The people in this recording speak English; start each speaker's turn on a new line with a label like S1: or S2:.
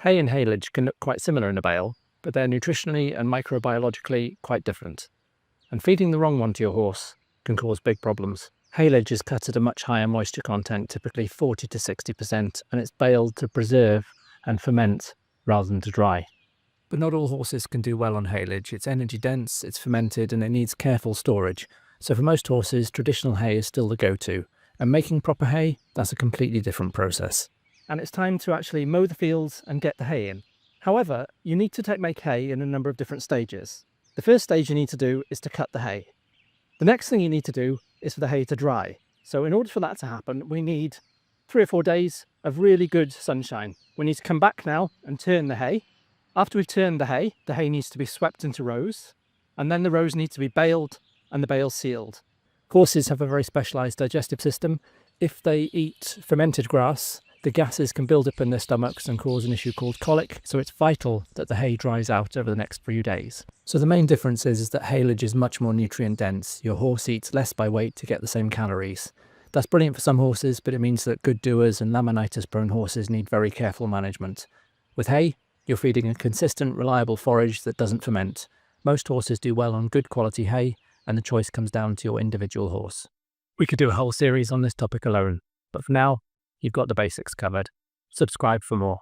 S1: Hay and haylage can look quite similar in a bale, but they're nutritionally and microbiologically quite different. And feeding the wrong one to your horse can cause big problems. Haylage is cut at a much higher moisture content, typically 40 to 60%, and it's baled to preserve and ferment rather than to dry. But not all horses can do well on haylage. It's energy dense, it's fermented, and it needs careful storage. So for most horses, traditional hay is still the go-to. And making proper hay, that's a completely different process. And it's time to actually mow the fields and get the hay in. However, you need to make hay in a number of different stages. The first stage you need to do is to cut the hay. The next thing you need to do is for the hay to dry. So in order for that to happen, we need 3 or 4 days of really good sunshine. We need to come back now and turn the hay. After we've turned the hay needs to be swept into rows, and then the rows need to be baled and the bales sealed. Horses have a very specialised digestive system. If they eat fermented grass, the gases can build up in their stomachs and cause an issue called colic, so it's vital that the hay dries out over the next few days. So the main difference is that haylage is much more nutrient dense. Your horse eats less by weight to get the same calories. That's brilliant for some horses, but it means that good doers and laminitis-prone horses need very careful management. With hay, you're feeding a consistent, reliable forage that doesn't ferment. Most horses do well on good quality hay, and the choice comes down to your individual horse. We could do a whole series on this topic alone, but for now, you've got the basics covered. Subscribe for more.